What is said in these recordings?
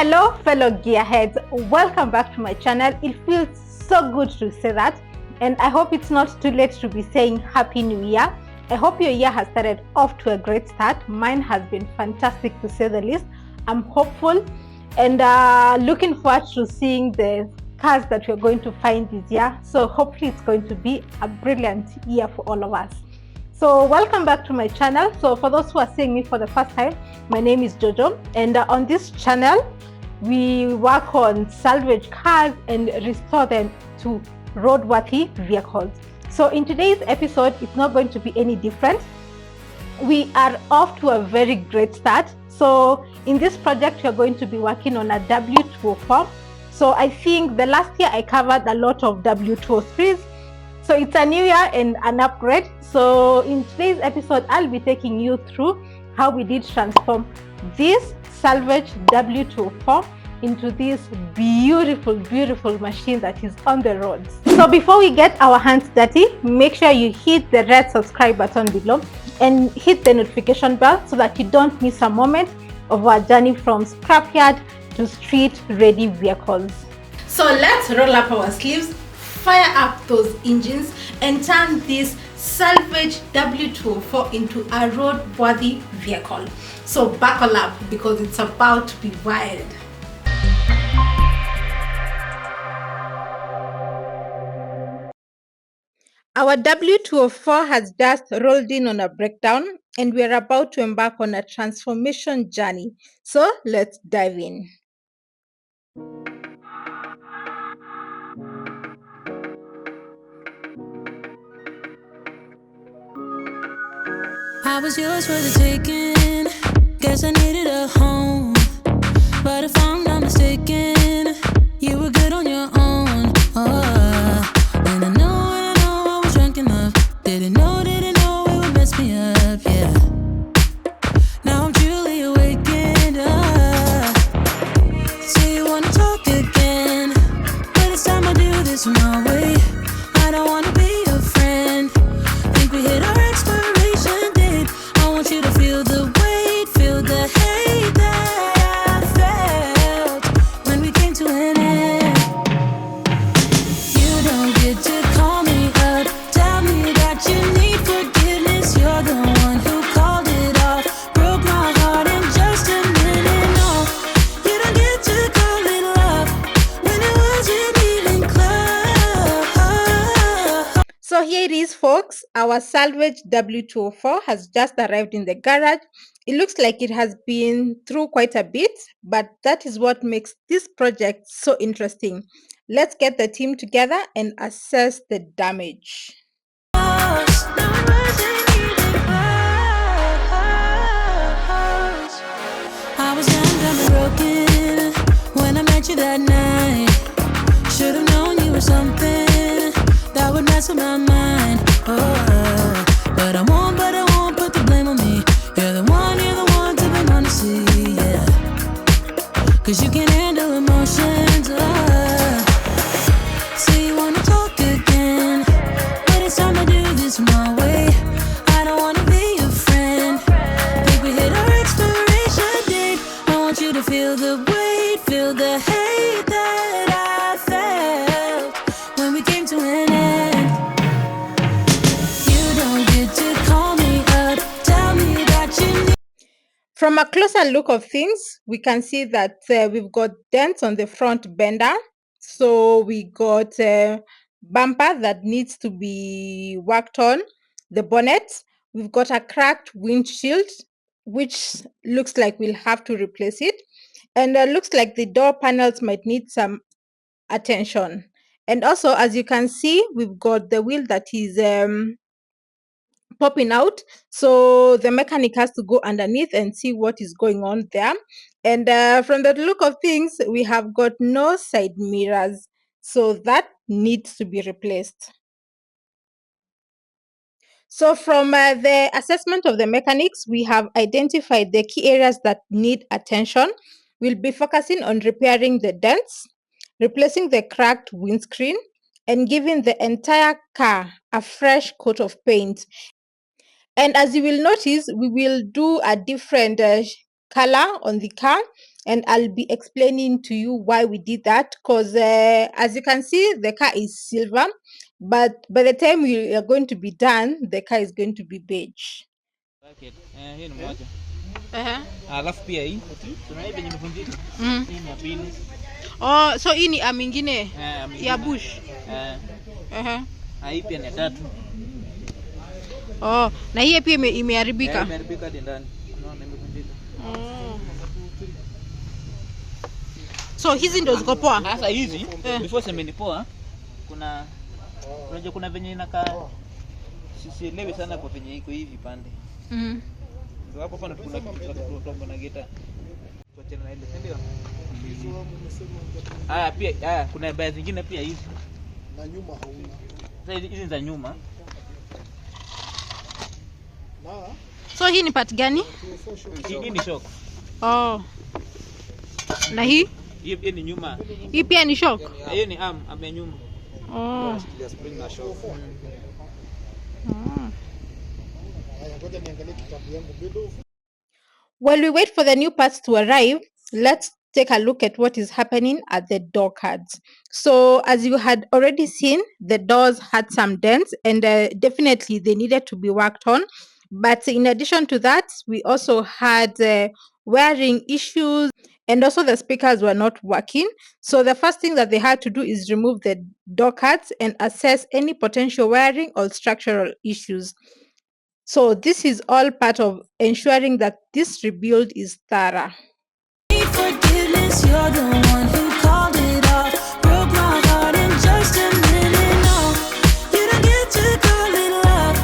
Hello fellow gearheads, welcome back to my channel. It feels so good to say that, and I hope it's not too late to be saying Happy New Year. I hope your year has started off to a great start. Mine has been fantastic to say the least. I'm hopeful and looking forward to seeing the cars that we're going to find this year. So hopefully it's going to be a brilliant year for all of us. So welcome back to my channel. So for those who are seeing me for the first time, my name is Jojo, and on this channel we work on salvage cars and restore them to roadworthy vehicles. So in today's episode, it's not going to be any different. We are off to a very great start. So in this project, we're going to be working on a W204. So I think the last year I covered a lot of W203s. So it's a new year and an upgrade. So in today's episode, I'll be taking you through how we did transform this Salvage W204 into this beautiful machine that is on the roads. So before we get our hands dirty, make sure you hit the red subscribe button below and hit the notification bell so that you don't miss a moment of our journey from scrapyard to street ready vehicles. So let's roll up our sleeves, fire up those engines, and turn this Salvage W204 into a road-worthy vehicle. So buckle up because it's about to be wild. Our W204 has just rolled in on a breakdown, and we are about to embark on a transformation journey. So let's dive in. I was yours for the taking. Guess I needed a home, but if I'm not mistaken, you were good on your own. And I know I was drunk enough. Didn't know it would mess me up. Yeah. Now I'm truly awakened. So you wanna talk again, but it's time I do this my way. I don't wanna be your friend. Think we hit our expiration date. I want you to feel the weight, feel the hate that I felt when we came to an end. You don't get to call me up, tell me that you need forgiveness. You're the one who called it off, broke my heart in just a minute. No, you don't get to call it love when it wasn't even close. So here it is, folks. Our Salvage W204 has just arrived in the garage. It looks like it has been through quite a bit, but that is what makes this project so interesting. Let's get the team together and assess the damage. I was young, dumb, and broken when I met you that night. Should've known you were something that would mess with my mind. But I won't put the blame on me. You're the one to be honestly, yeah. 'Cause you can handle emotions. So you wanna talk again, but it's time to do this my way. I don't wanna be your friend. Think we hit our expiration date. I want you to feel the weight, feel the hate that I felt when we came to an end. You don't get to call me up, tell me that you need. From a closer look of things, we can see that we've got dents on the front bender. So we got a bumper that needs to be worked on. The bonnet, we've got a cracked windshield, which looks like we'll have to replace it. And looks like the door panels might need some attention. And also, as you can see, we've got the wheel that is popping out, so the mechanic has to go underneath and see what is going on there. And from the look of things, we have got no side mirrors, so that needs to be replaced. So from the assessment of the mechanics, we have identified the key areas that need attention. We'll be focusing on repairing the dents, replacing the cracked windscreen, and giving the entire car a fresh coat of paint. And as you will notice, we will do a different color on the car, and I'll be explaining to you why we did that. Because as you can see, the car is silver, but by the time we are going to be done, the car is going to be beige. Hii ni moja. Alafu pia hii. Tunaona hii venye imevunjika. Hii ni ya pili. Oh, so hii ni amingine ya bush. Hii pia ni ya tatu. Oh, na hii pia imeharibika. Imeharibika hadi ndani. Unaona imevunjika. So hizi ndio ziko poa. Sasa hizi before semeni poa, kuna venye inakaa sielewi sana kwa venye iko hivi pande. Ndio hapo pana kuna kitu na geta. Kwa tena ile ndio. Pia kuna baya zingine pia hizi. Na nyuma hauna. Sasa hizi za nyuma. So hii ni part gani? Hii ni shock. Oh. Na hii? Hii ni nyuma. Hii pia ni shock. Hiyo ni arm ya nyuma. Oh. Ya spring na shock. While we wait for the new parts to arrive, let's take a look at what is happening at the door cards. So as you had already seen, the doors had some dents, and definitely they needed to be worked on. But in addition to that, we also had wiring issues, and also the speakers were not working. So the first thing that they had to do is remove the door cards and assess any potential wiring or structural issues. So this is all part of ensuring that this rebuild is thorough. Forgiveness, you're the one who called it off. Broke my heart in just a minute. No, you don't get to call it love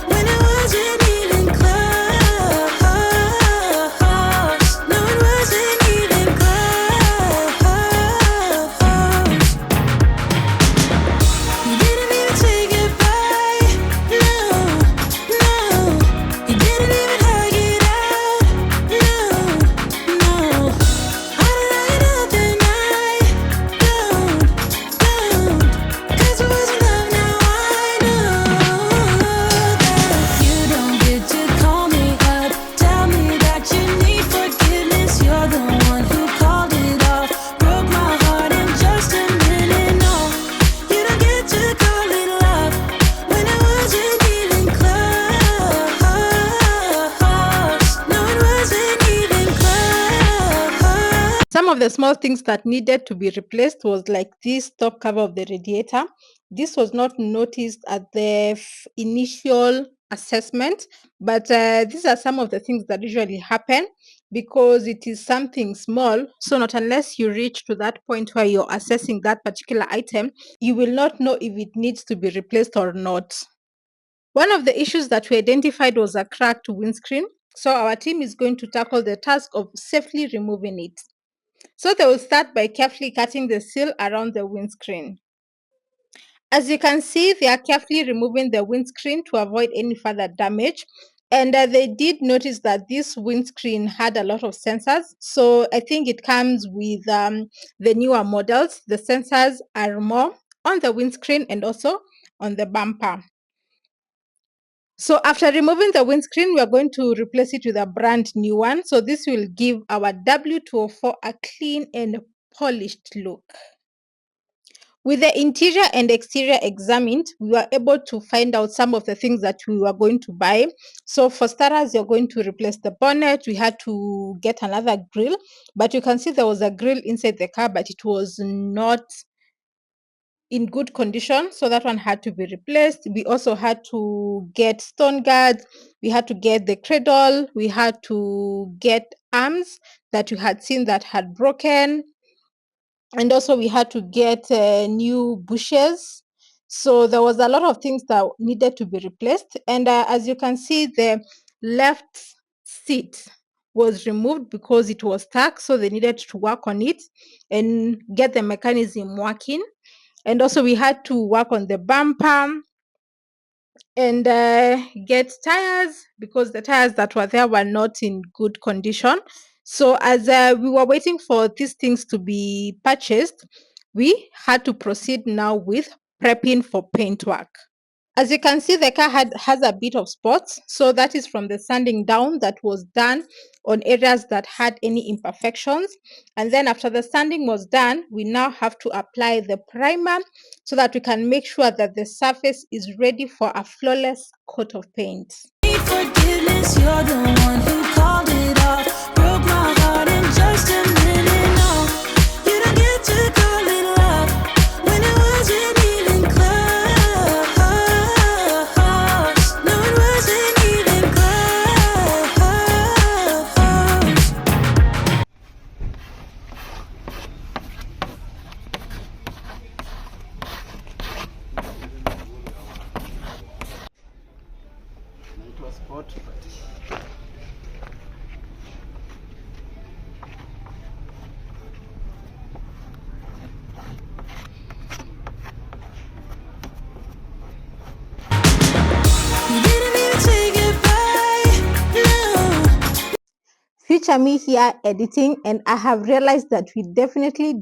when it wasn't even close. No, it wasn't even close. You didn't even say goodbye. No, you didn't even hug it out. No. Some of the small things that needed to be replaced was like this top cover of the radiator. This was not noticed at the initial assessment, but these are some of the things that usually happen because it is something small. So not unless you reach to that point where you're assessing that particular item, you will not know if it needs to be replaced or not. One of the issues that we identified was a cracked windscreen. So our team is going to tackle the task of safely removing it. So they will start by carefully cutting the seal around the windscreen. As you can see, they are carefully removing the windscreen to avoid any further damage. And they did notice that this windscreen had a lot of sensors. So I think it comes with the newer models. The sensors are more on the windscreen and also on the bumper. So after removing the windscreen, we are going to replace it with a brand new one. So this will give our W204 a clean and polished look. With the interior and exterior examined, we were able to find out some of the things that we were going to buy. So for starters, you're going to replace the bonnet. We had to get another grill, but you can see there was a grill inside the car, but it was not in good condition, so that one had to be replaced. We also had to get stone guards, we had to get the cradle, we had to get arms that you had seen that had broken, and also we had to get new bushes. So there was a lot of things that needed to be replaced. And as you can see, the left seat was removed because it was stuck, so they needed to work on it and get the mechanism working. And also we had to work on the bumper and get tires because the tires that were there were not in good condition. So as we were waiting for these things to be purchased, we had to proceed now with prepping for paint work. As you can see, the car has a bit of spots. So that is from the sanding down that was done on areas that had any imperfections. And then after the sanding was done, we now have to apply the primer so that we can make sure that the surface is ready for a flawless coat of paint. Forgiveness, you're the one who called it off. Broke my heart in just a minute. No, you don't get to call it love when it wasn't even close. No, it wasn't even close. It was hot, but You didn't even say goodbye. No. Future me here editing, and I have realized that we definitely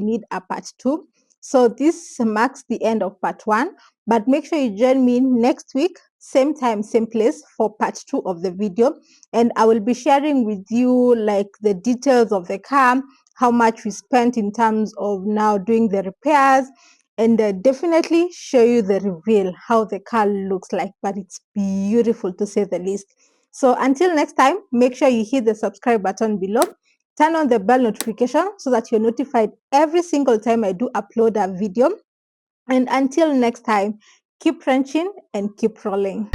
need a part 2. So this marks the end of part 1, but make sure you join me next week, same time, same place, for part 2 of the video. And I will be sharing with you like the details of the car, how much we spent in terms of now doing the repairs, and definitely show you the reveal, how the car looks like. But it's beautiful, to say the least. So until next time, make sure you hit the subscribe button below, turn on the bell notification so that you're notified every single time I do upload a video. And until next time, keep wrenching and keep rolling.